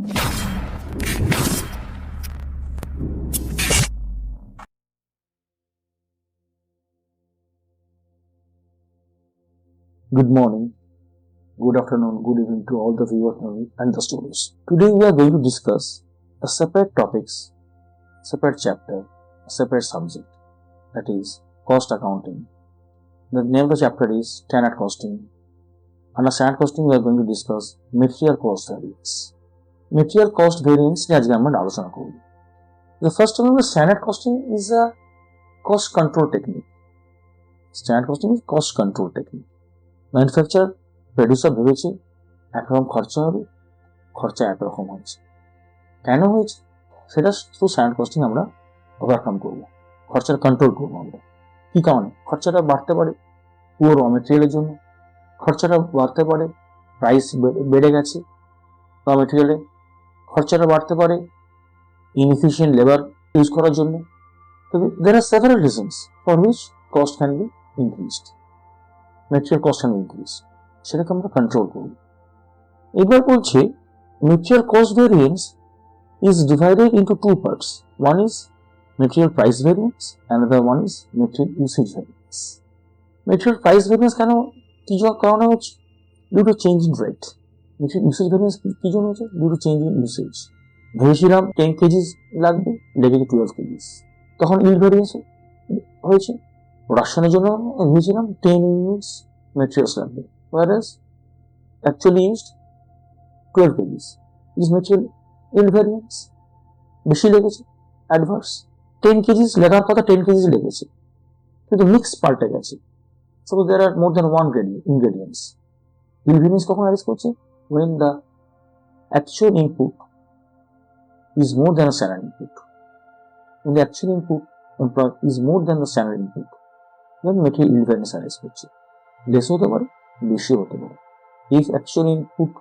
Good morning, good afternoon, good evening to all the viewers and the students. Today we are going to discuss a separate topics, separate chapter, a separate subject, that is cost accounting. The name of the chapter is standard costing. Under standard costing we are going to discuss material cost variance. Material cost variance নিয়ে আজকে আমরা আলোচনা করব। The first one is standard costing is a cost control technique. Standard costing is cost control technique. Manufacturer producer ভেবেছে একরকম খরচা হবে, খরচা একরকম হয়েছে। কেন হয়েছে সেটা থ্রু স্ট্যান্ডার্ড কস্টিং আমরা ওভারকাম করব, খরচার কন্ট্রোল করবো আমরা। কি কারণে খরচাটা বাড়তে পারে? পুরো র মেটেরিয়ালের জন্য খরচাটা বাড়তে পারে, প্রাইস বেড়ে গেছে র মেটেরিয়ালে। খরচাটা বাড়তে পারে ইনএফিশিয়েন্ট লেবার ইউজ করার জন্য। তবে there are several reasons for which cost can be increased. Material cost can increase, সেটাকে আমরা কন্ট্রোল করব। এবার বলছে material cost variance is divided into two parts. One is material price variance, another one is material usage variance. Material price variance কেন কি কারণে হচ্ছে? Due to change in rate. Material usage variance কি জন্য হচ্ছে? Due to change in usage. ভেবেছিলাম 10 KGs লাগবে, লেগেছে 12 কেজিস, তখন yield variance হয়েছে। প্রোডাকশনের জন্য ভেবেছিলাম 10 ইউনিটস materials লাগবে, whereas actually used 12 kgs. Is material yield variance বেশি লেগেছে, অ্যাডভার্স। 10 kgs লেগার কথা 10 kgs লেগেছে, কিন্তু মিক্স পাল্টে গেছে। Suppose there are more than one ingredients. Yield variance কখন অ্যারেজ করছে? When the actual input is more than a standard input. When the actual input employed is more than the standard input, then material yield variance অ্যারেজ করছে। Less হতে পারে, বেশি হতে পারে। If actual input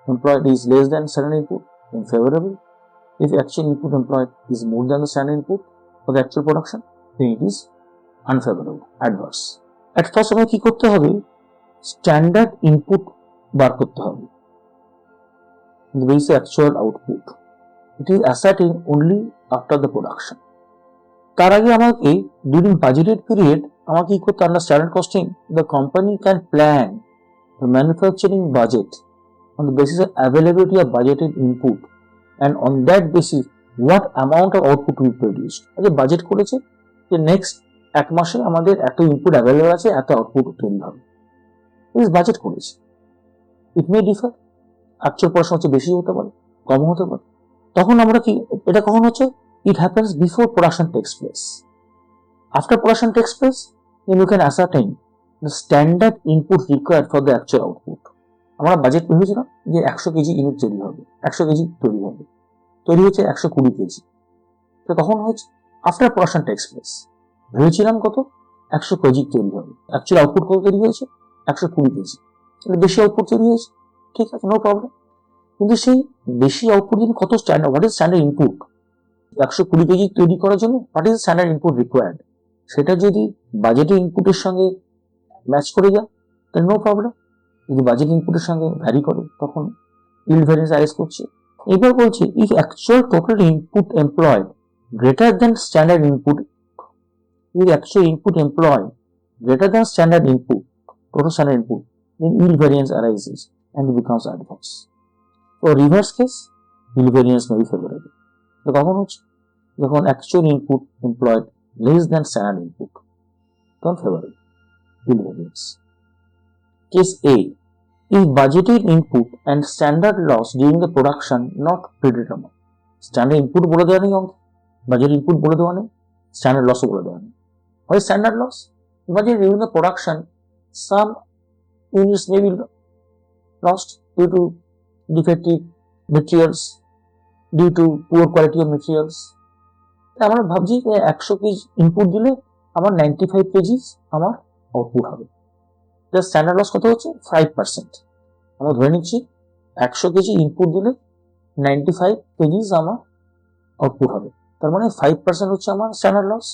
employed is less than standard input, then favorable. If actual input employed is more than the standard input for the actual production, then it is unfavorable, adverse. At first আমাকে কি করতে হবে? Standard input bar করতে হবে। There is actual output. It is ascertained only after the production. তার আগে আমাকে during budgeted period আমাকে কি করতে? Under standard costing the company can plan the manufacturing budget on the basis of availability of budgeted input, and on that basis what amount of output will be produced. আচ্ছা, budget করেছে যে next এক মাসে আমাদের এত input available আছে, এত output তৈরি হবে, বাজেট করেছে। ইট মে ডিফার, অ্যাকচুয়াল পড়াশোনা হচ্ছে বেশি হতে পারে, কম হতে পারে। তখন আমরা কি, এটা কখন হচ্ছে? It happens before production takes place. After production takes place, then you can ascertain the standard input required for the actual output. আমরা বাজেট ভেবেছিলাম যে 100 কেজি ইউনিট তৈরি হবে, 100 কেজি তৈরি হবে, তৈরি হচ্ছে 120 কেজি। তো তখন হচ্ছে আফটার প্রোডাকশন টেক্স প্লেস। ভেবেছিলাম কত? 100 কেজি তৈরি হবে, অ্যাকচুয়াল আউটপুট কত তৈরি হয়েছে? 120 কেজি। বেশি আউটপুট তৈরি হয়েছে, ঠিক আছে, নো প্রবলেম। কিন্তু সেই বেশি আউটপুট যদি কত standard, what is standard input? 120 KG তৈরি করার জন্য what is standard input required? সেটা যদি বাজেটের ইনপুটের সঙ্গে ম্যাচ করে যায় তাহলে নো প্রবলেম। যদি বাজেট ইনপুটের সঙ্গে ভ্যারি করে তখন yield variance অ্যারেজ করছে। এবার বলছে if actual total input employed greater than standard input, if actual input employed greater than standard input, total standard input, then yield variance arises and it becomes adverse. For reverse case, yield variance may be favorable. তো কখন হচ্ছে? যখন actual input employed less than standard input, তখন favorable yield variance. Case A, if budgeted input and standard loss during the production not predetermined. Standard input বলে দেওয়া নেই অঙ্কে, budget input বলে দেওয়া নেই, standard loss বলে দেওয়া নেই। What is standard loss? Budget during the production some units may be lost due to defective materials, due to poor quality of materials. আমরা ভাবছি 100 কেজি ইনপুট দিলে আমার 95 কেজি আমার আউটপুট হবে। The standard loss কত হচ্ছে? 5%. আমরা ধরে নিচ্ছি 100 কেজি ইনপুট দিলে 95 কেজি আমার আউটপুট হবে, তার মানে 5% হচ্ছে আমার স্ট্যান্ডার্ড লস।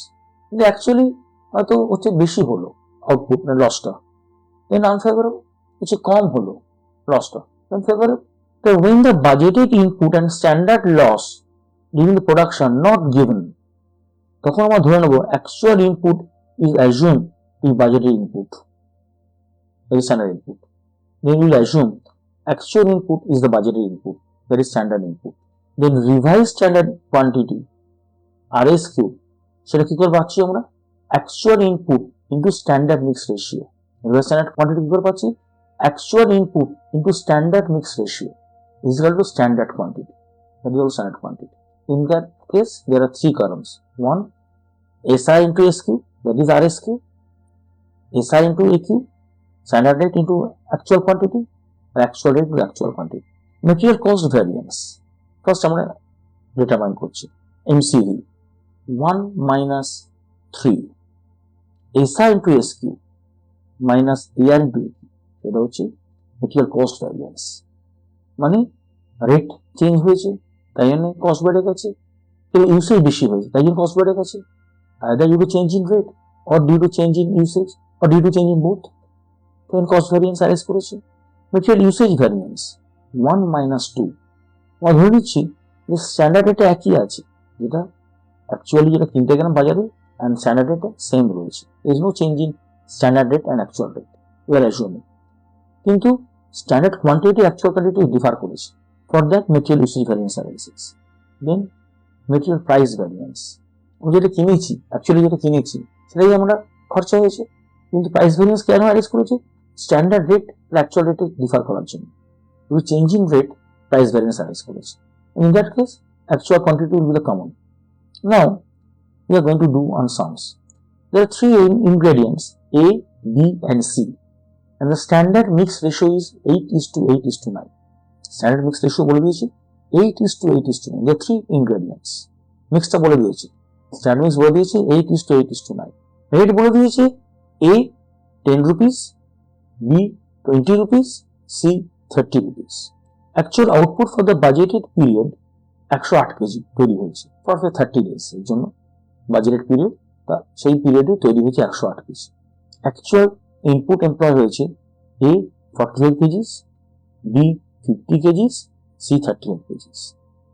কিন্তু অ্যাকচুয়ালি হয়তো হচ্ছে বেশি হলো আউটপুট না লসটা, দেন আনফেভারেবল, হচ্ছে কম হলো লসটা, দেন favourable. So when the budgeted input and standard loss during the production not given, তখন আমরা ধরে নেব actual input is assumed to be budgeted input, that is standard input. Then we will assume actual input is the budgeted input, that is standard input. Then revised standard quantity RSQ, সেটা কি করে পাচ্ছি আমরা? Actual input into standard mix ratio. Revised standard quantity কি করে পাচ্ছি? Actual input into standard mix ratio is equal to standard quantity. That is also standard quantity. In that case, there are three columns. One, SI into SQ, that is RSQ. SI into AQ, standard rate into actual quantity, and actual rate into actual quantity. Material cost variance. First, আমরা determine করছি MCV 1 minus 3 SI into SQ minus AR into AQ. এটা হচ্ছে material cost variance. মানে rate change হয়েছে, তাই জন্য cost বেড়ে গেছে। কিন্তু ইউসেজ বেশি হয়েছে, তাই জন্য কস্ট বেড়ে গেছে। Either due to change in rate or due to change in usage or due to change in both, then cost variance arise করেছে। Material usage variance 1 minus 2. আমরা ধরে নিচ্ছি যে স্ট্যান্ডার্ড রেটে একই আছে, যেটা অ্যাকচুয়ালি যেটা কিনতে গেলাম বাজারে and standard rate সেম রয়েছে। There is no change in standard rate and actual rate. We are assuming. কিন্তু standard quantity actual quantity differ করেছে। For that material usage variance arises. Then material price variance. আমি যেটা কিনেছি, actually যেটা কিনেছি সেটাই আমরা খরচা হয়েছে, কিন্তু প্রাইস ভ্যারিয়েন্স কেন অ্যারেজ করেছে? স্ট্যান্ডার্ড রেট আর অ্যাকচুয়াল রেটে ডিফার করার জন্য। With change in rate price variance arise করেছে। In that case actual quantity will be the common. Now we are going to do on sums. There are three ingredients A, B and C, and the standard mix ratio is 8:8:9. Standard mix ratio বলে দিয়েছি 8:8:9. There are three ingredients. মিক্সটা বলে দিয়েছি, standard mix বলে দিয়েছি 8:8:9. Rate বলে দিয়েছি A 10 rupees, B 20 rupees, C 30 rupees. Actual output for the budgeted period 108 KG তৈরি হয়েছে ফর 30 days এর জন্য বাজেটেড পিরিয়ড, তা সেই পিরিয়ডে তৈরি হয়েছে 108 কেজি। অ্যাকচুয়াল ইনপুট এমপ্লয় হয়েছে A 45 KGs, B 50 KGs, C 38 KGs.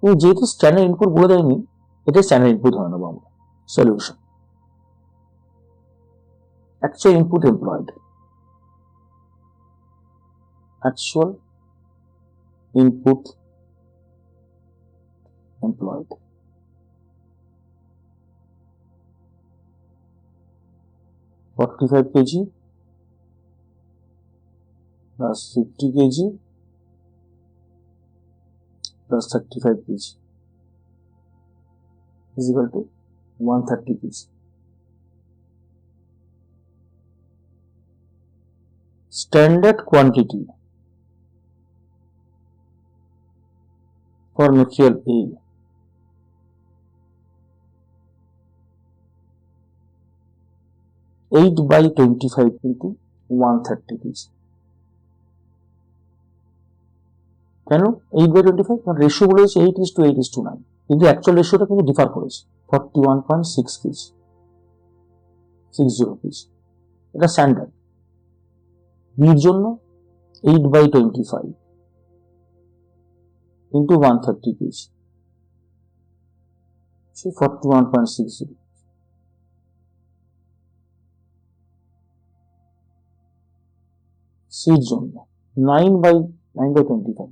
এবং যেহেতু স্ট্যান্ডার্ড ইনপুট বলে দেয়নি, এটা স্ট্যান্ডার্ড ইনপুট ধরে নেবো আমরা। Solution, actual input employed, actual input employed, 45 kg plus 50 kg plus 35 kg is equal to 130 kg. Standard quantity for material A 8/25 into 130 kg. কেন 8/25? কারণ রেশিও বলে হচ্ছে 8:8:9, কিন্তু অ্যাকচুয়াল রেশিওটা কিন্তু ডিফার করেছে 41.6 kg, 60 kg। এটা স্ট্যান্ডার্ড। বির জন্য 8/25 into 130 kg, 41.60। সির জন্য 9/25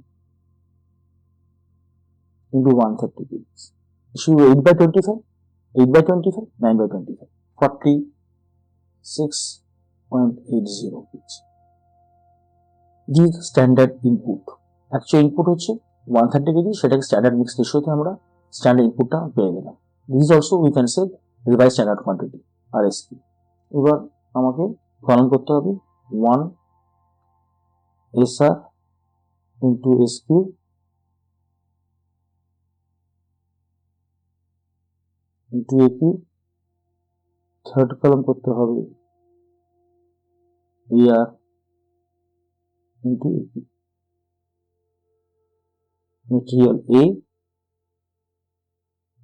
into 130 kg, 8/25, 8/25, 9/25, 46.80 kg। This standard input. Actual input হচ্ছে 130 kg, সেটাকে স্ট্যান্ডার্ড মিক্স রেশিওতে আমরা স্ট্যান্ডার্ড ইনপুটটা পেয়ে গেলাম। This is also we can say revise standard quantity RSQ। এবার আমাকে গণনা করতে হবে 1 SR into SQ into AQ, third column করতে হবে AR into AP, material A,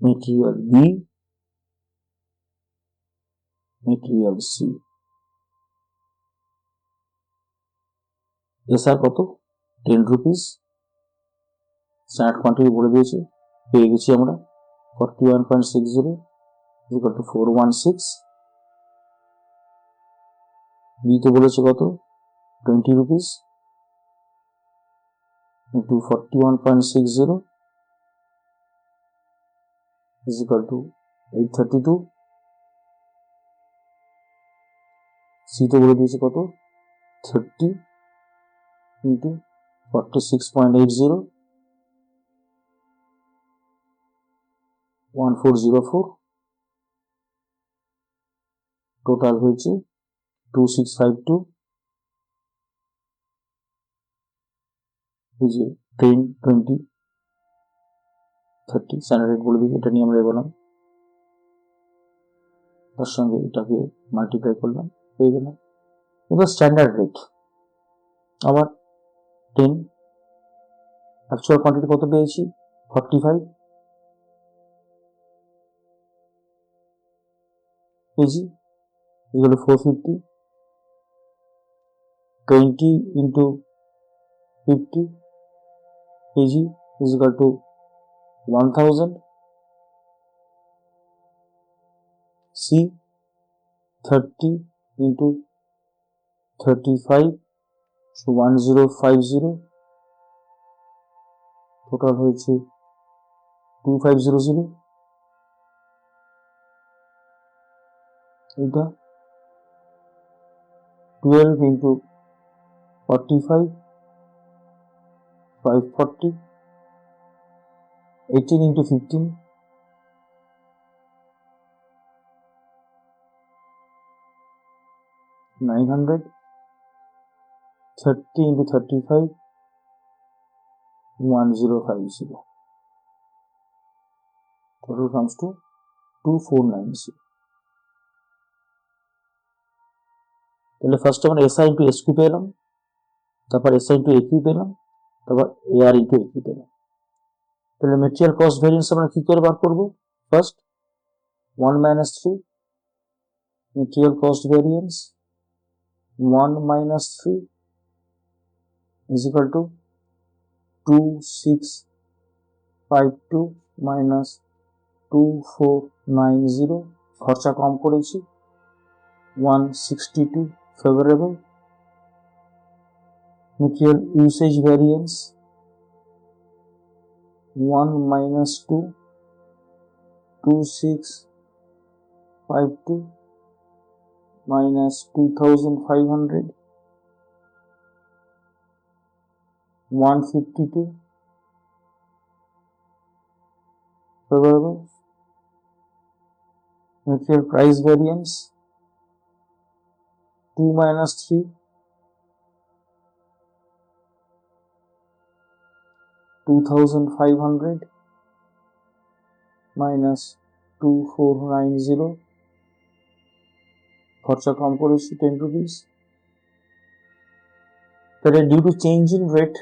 material B, material C। SR কত? 10 rupees, স্ট্যান্ডার্ড কোয়ান্টিটি বলে দিয়েছে, পেয়ে গেছি আমরা 41.60 ইকুয়াল টু 416। বি তে বলেছে কত 20 rupees into 41.60 is equal to 832। C তে বলে দিয়েছে কত 30 ইন্টু 46.80 1404, টোটাল হয়েছে 2652। এই যে 10, 20, 30 স্ট্যান্ডার্ড রেট বলে দিয়েছে, এটা নিয়ে আমরা এগোলাম, তার সঙ্গে এটাকে মাল্টিপ্লাই করলাম, পেয়ে গেলাম। এবার স্ট্যান্ডার্ড রেট আবার 10, অ্যাকচুয়াল কোয়ান্টিটি কত পেয়েছি 45 কেজি এগুলো 450, 20 into 50 kg is equal to 1000। C 30 into 35 so 1050, total হয়েছে 2500। এটা 12 into 45 540, 18 into 15 900, 30 into 35 1050, total comes to 2490। তাহলে ফার্স্ট আমরা এসআই ইন্টু এসকিউ পেলাম, তারপর এসআই ইন্টু একিউ পেলাম, তারপর এআর ইন্টু একিউ পেলাম। তাহলে মেটেরিয়াল কস্ট ভ্যারিয়েন্স আমরা কি করে বার করব? First 1 minus 3 material cost variance 1 minus 3 is equal to 2652 minus 2490। খরচা কম করেছি 162 favorable। material usage variance 1 minus 2 2652 minus 2500 152 favorable। material price variance 2 minus 3 2500 minus 2490, খরচা কম করেছি 10 rupees। তাহলে due to change in rate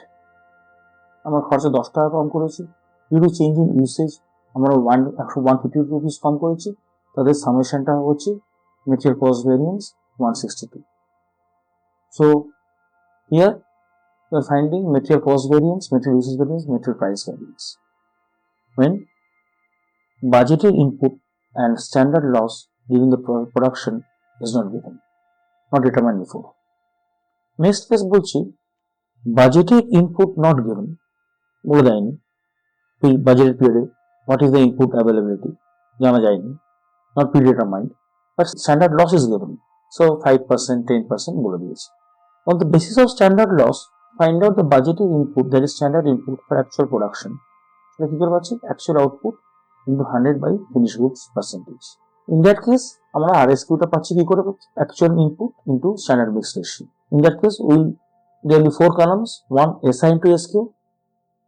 আমরা খরচা 10 টাকা কম করেছি, due to change in usage আমরা 150 rupees কম করেছি, তাদের সামেশনটা হচ্ছে material cost variance 162। So here we are finding material cost variance, material usage variance, material price variance. When budgeted input and standard loss during the production is not given, not determined before. Next case বলছি budgeted input not given, বলে দেয়নি budgeted period what is the input availability জানা যায়নি, not predetermined, but standard loss is given, so 5%, 10% বলে দিয়েছে। On the basis of standard loss find out the budgeted input, that is standard input for actual production। এটা কি করে পাচ্ছি actual output into 100 by finished goods percentage। In that case আমরা RSQ টা পাচ্ছি কি করে পাচ্ছি actual input into standard mix ratio। In that case there will be 4 columns, one SI into SQ,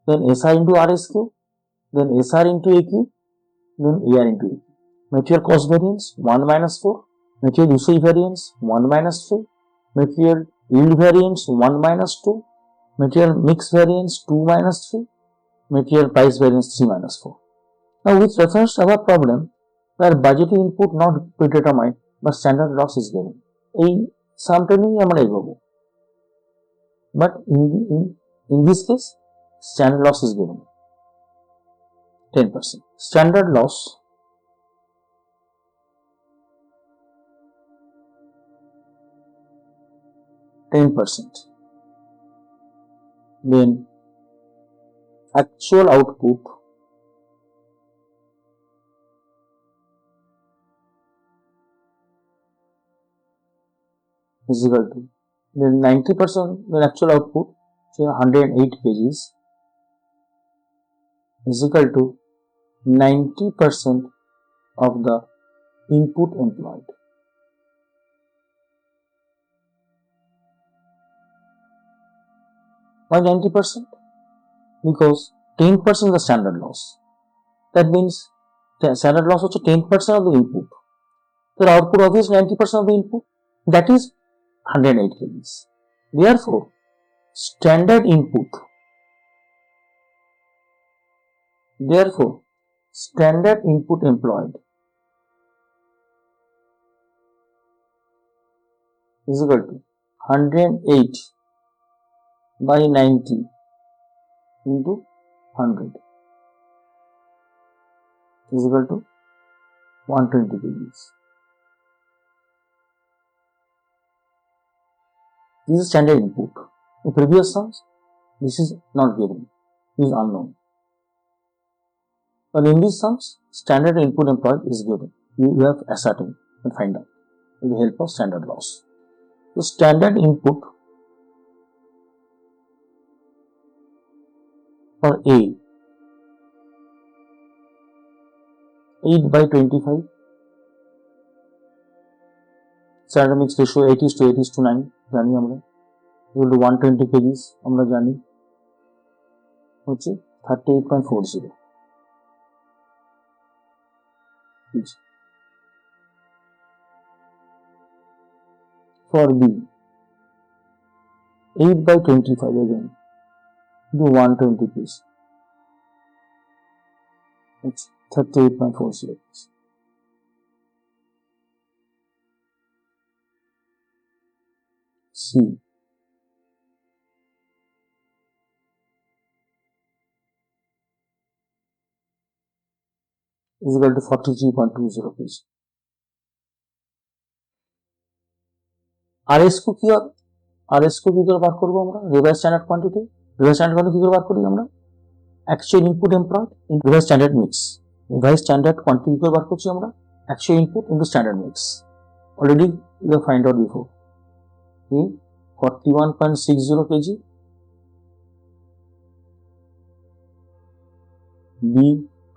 then SI into RSQ, then SR into AQ, then AR into AQ। Material cost variance 1 minus 4, material usage variance 1 minus 3, material yield variance 1 minus 2, material mix variance 2 minus 3, material price variance 3 minus 4. Now with reference to our problem where budgeted input not predetermined but standard loss is given, এই সামটা নিয়ে আমরা এগোবো, but in this case standard loss is given। 10%. Standard loss, %10. Then actual output is equal to, then 90%, then actual output, say 108 kgs, is equal to 90% of the input employed. Why 90%? Because 10% is the standard loss. That means the standard loss is 10% of the input. The output obviously 90% of the input, that is 108 kgs. Therefore, standard input employed is equal to 108 by 90 into 100 is equal to 120 kgs. This is standard input. In previous sums, this is not given. This is unknown. But in these sums, standard input employed is given. You have ascertained and find out with the help of standard loss. So standard input for A, 8 by 25, standard mix ratio 8:8:9 জানি আমরা, equal to 120 kgs আমরা জানি হচ্ছে 38.40 kg. For B, 8 by 25 again, do 120 kgs, it's 38.40 kgs. C, is equal to 43.20 kg. RS को কি হবে? RS को কি করে বার করব আমরা? Reverse standard quantity. Reverse standard quantity কি করে বার করি আমরা? Actual input employed in reverse standard mix. Reverse standard quantity কি করে বার করছি আমরা? Actual input into standard mix. Already you have find out before. A 41.60 kg, B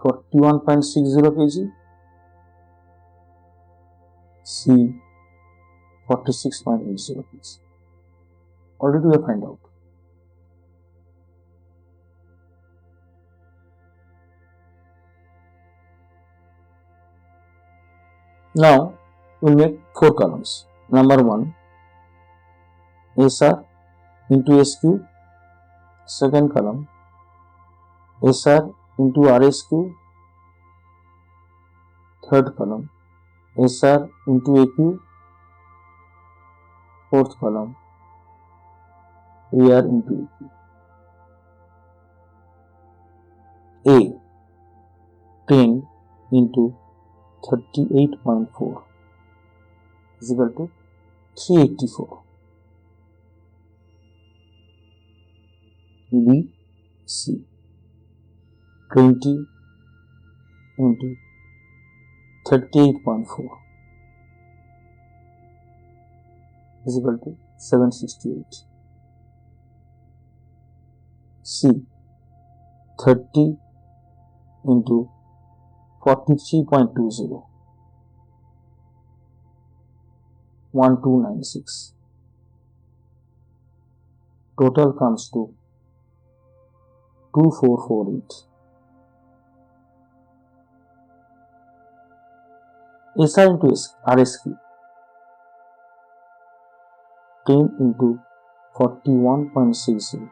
41.60 kg, C 46.80 kg. Already we have find out. Now we'll make 4 columns. Number 1, SR into SQ. Second column, SR into RSQ. Third column, SR into AQ. Fourth column, AR into AQ. A 10 into 38.4 is equal to 384. B, C 20 into 38.4 is equal to 768. C 30 into 43.20 1296. Total comes to 2448. SR into RSQ 10 into 41.60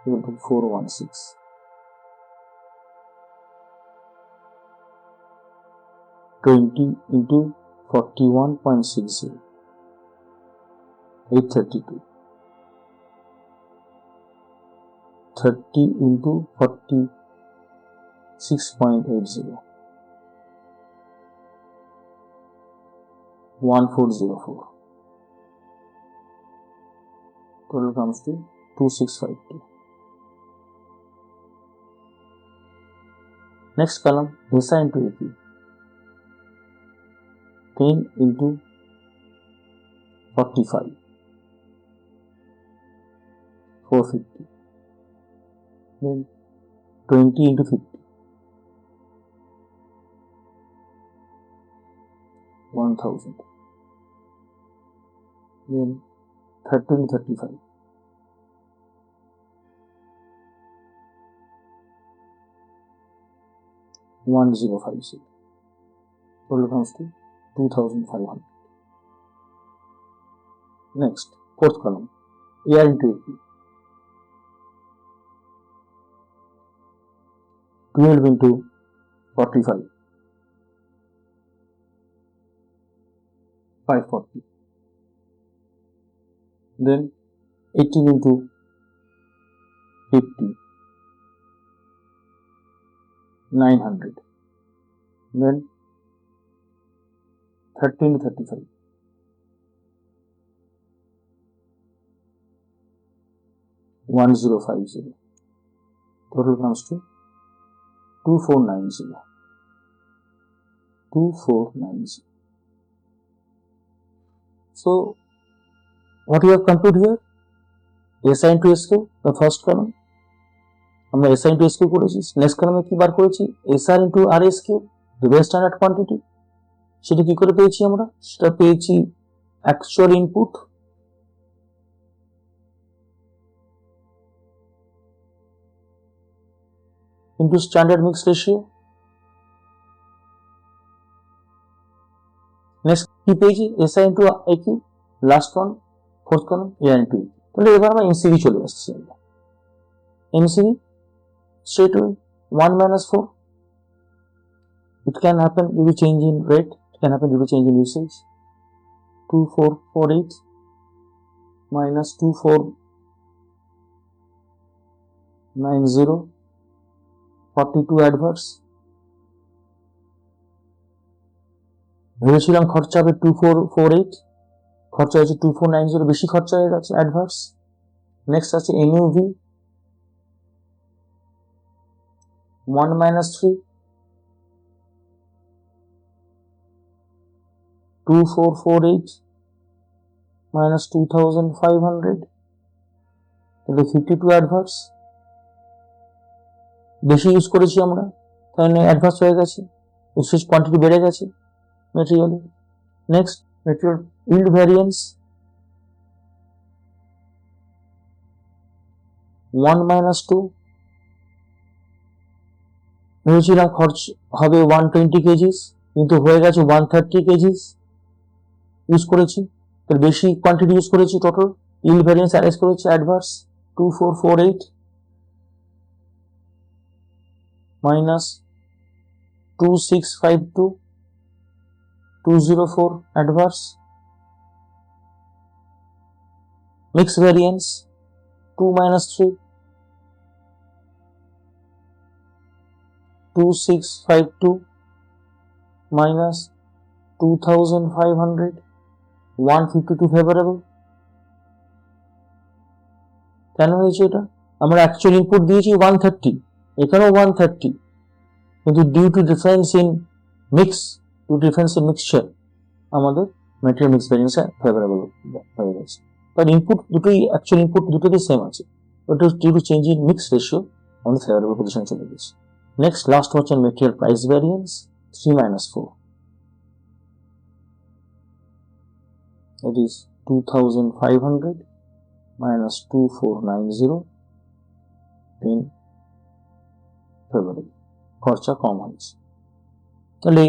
equal to 416. 20 into 41.60 832. 30 into 40 6.80, 1404. Total comes to 2652. Next column, SI into AP. 10 into 45, 450. Then 20 into 50, 1000. Then 13 35, 1050. Total comes to 2500. Next, fourth column, AR into AP. 12 into 45, 540. Then 18 into 50, 900. Then 13 to 35, 1050. Total comes to 2490. 2490. So, what you have computed here? SI into SQ, the first column. আমরা SI into SQ করেছি। Next কলামে কি বার করেছি? SR into RSQ, reverse standard quantity. সেটা কি করে পেয়েছি আমরা? সেটা পেয়েছি actual input into standard mix ratio. Next কি পেয়েছি? SI into AQ, last one, fourth column, AR into AP. তাহলে এবার আমরা MCV চলে আসছি। MCV straight away 1 minus 4. It can happen due to change in rate, it can happen due to change in usage. 2448 minus 2490, 42 adverse. ভেবেছিলাম খরচা হবে 2448, খরচা হয়েছে 2490, বেশি খরচা হয়ে গেছে, অ্যাডভার্স। নেক্সট আছে MUV 1 minus 3, 2448 minus 2500, তাহলে 52 অ্যাডভার্স। বেশি ইউজ করেছি আমরা, তাহলে অ্যাডভার্স হয়ে গেছে, ইউসেজ কোয়ান্টিটি বেড়ে গেছে মেটেরিয়ালে। Next, material yield variance 1 minus 2, ভেবেছিলাম খরচ হবে 120 কেজিস, কিন্তু হয়ে গেছে 130 কেজিস ইউজ করেছি, তাহলে বেশি কোয়ান্টিটি ইউজ করেছি। টোটাল ইল্ড ভ্যারিয়েন্স অ্যারেঞ্জ করেছি adverse 2448 minus 2652, 204 adverse. Mix variance 2 minus 3, 2652 minus 2500, 152 favorable. কেন হয়েছে এটা? আমরা অ্যাকচুয়াল ইনপুট দিয়েছি 130, এখানেও 130, কিন্তু due to difference in mix, mixture আমাদের ম্যাটেরিয়াল মিক্স ভ্যারিয়েন্স ফেভারেবল হয়ে গেছে। কারণ ইনপুট দুটোই, অ্যাকচুয়াল ইনপুট দুটোই সেম আছে, ওটা due to change in mix ratio আমাদের ফেভারেবল পজিশন চলে গেছে। নেক্সট, লাস্ট হচ্ছে material price variance 3 minus 4, that is 2500 minus 2490 in ফেভারেবল, খরচা কম হয়েছে। তাহলে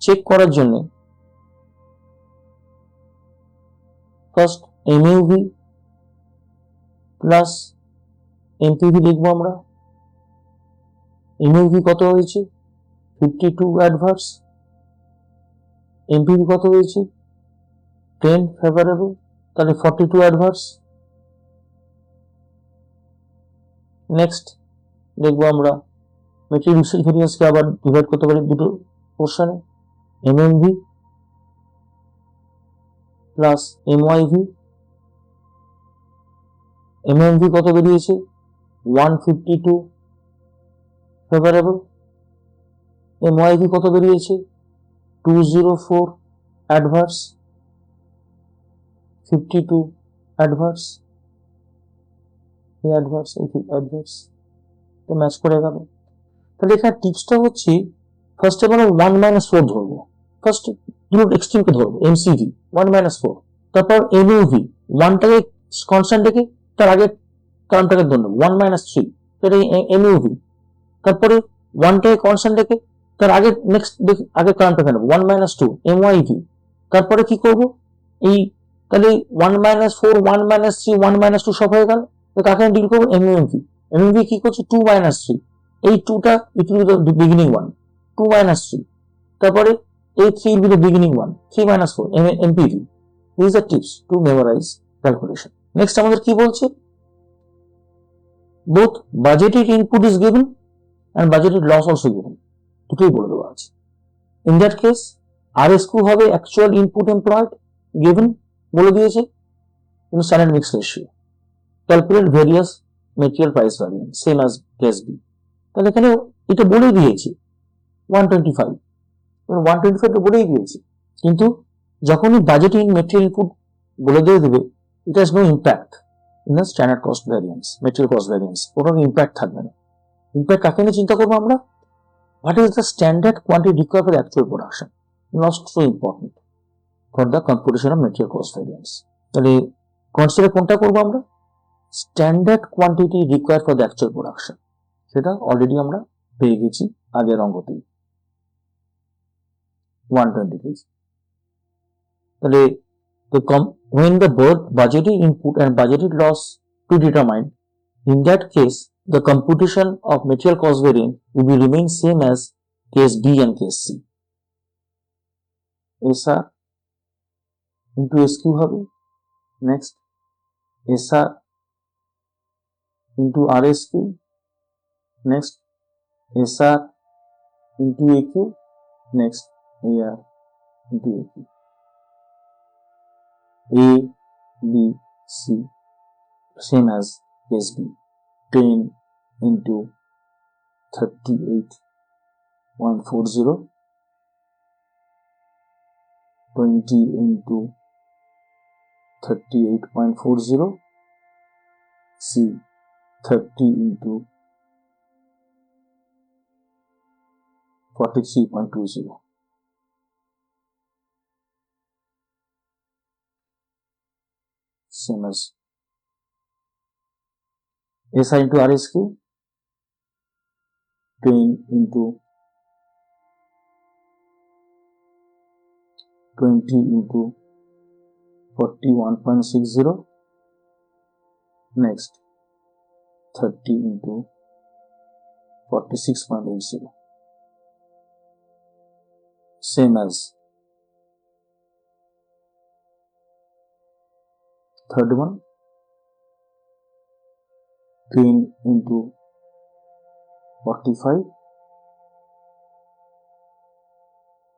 চেক করার জন্য ফার্স্ট MUV প্লাস MPV লিখবো আমরা। MUV কত হয়েছে? 52 অ্যাডভার্স। MPV কত হয়েছে? 10 ফেভারেবল, তাহলে 42 অ্যাডভার্স। নেক্সট দেখবো আমরা মেটেরিয়াল ইউসেজ ভ্যারিয়েন্সকে আবার ডিভাইড করতে পারি দুটো পোর্শনে, এমএমভি প্লাস এমওয়াইভি। এমএমভি কত বেরিয়েছে? 152 ফেভারেবল। এমওয়াইভি কত বেরিয়েছে? 204 অ্যাডভার্স, 52 অ্যাডভার্স, এই অ্যাডভার্স, এই অ্যাডভার্স, তো ম্যাচ করে গেল। তাহলে এখানে টিপসটা হচ্ছে ফার্স্টে আমরা 1-4 ধরবো, ফার্স্ট দুটো এক্সট্রিমকে ধরবো, এমসিভি 1-4, তারপর এমইউভি 1টাকে কনস্ট্যান্ট রেখে তার আগে টার্মটাকে ধরে নেবো 1-3, এটা এমইউভি, তারপরে 1টাকে কনস্ট্যান্ট রেখে তার আগে নেক্সট আগে টার্মটাকে নেবো 1-2 এমওয়াইভি। তারপরে কি করবো, এই তাহলে 1-4 1-3 1-2 সব হয়ে গেল, তো কাকে ডিল করবো? এমইউভি। এমইউভি কি করছে? 2-3, এই 2টা it will be the beginning one, 2-3, তারপরে এই 3 will be the beginning one, 3-4 MPV. These are tips to memorize calculation. Next আমাদের কি বলছে? Both budgeted input is given and budgeted loss also given, দুটোই বলে দেওয়া আছে। In that case RSQ হবে actual input employed given, বলে দিয়েছে, in standard mix ratio, calculate various material price variance same as case B। তাহলে এখানে এটা বলে দিয়েছে 125, 125 বলেই দিয়েছে, কিন্তু যখনই বাজেটিং মেটেরিয়াল ইনপুট বলে দিয়ে দেবে, it has no impact in the standard cost variance, material cost variance, কোনো ইম্প্যাক্ট থাকবে না। ইম্প্যাক্ট কাকে নিয়ে চিন্তা করবো আমরা? What is the standard quantity required for actual production, not so important for the computation of material cost variance. তাহলে consider কোনটা করবো আমরা? Standard quantity required for the actual production, সেটা অলরেডি আমরা পেয়ে গেছি আগের অঙ্কতেই 120 তাহলে when the both budgeted input and budgeted loss to determine, in that case the computation of material cost variance will be remain same as case B and case C. SR into SQ হবে, next SR into RSQ, next SR into AQ, next AR into AQ. A, B, C same as case B, 10 into 38.40, 20 into 38.40, C 30 into 43.20. Same as SI into RSQ, 10 into 20 into 41.60, next 30 into 46.80. Same as third one, 10 into 45,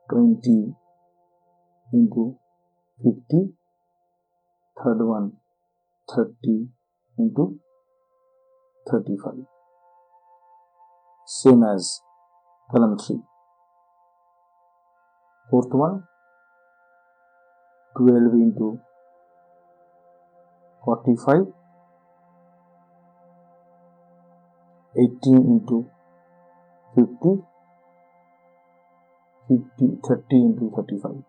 20 into 50, third one 30 into 35, same as column 3. Fourth one, 12 into 45, 18 into 50, 30 into 35.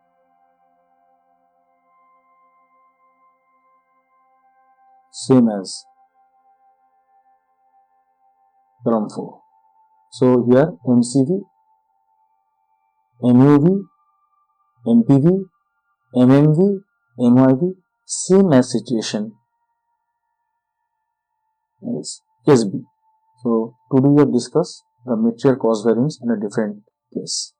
Same as column 4. So here MCV, MUV, MPV, MMV, MYV, same as situation as case B. So today we have discussed the material cost variance in a different case.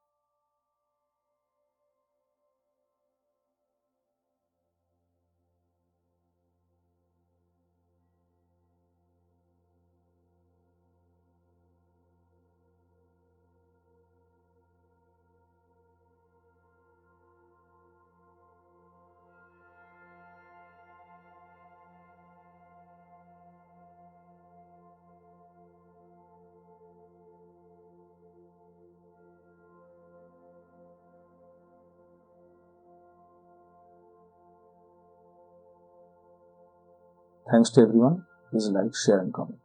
Thanks to everyone. Please like, share and comment.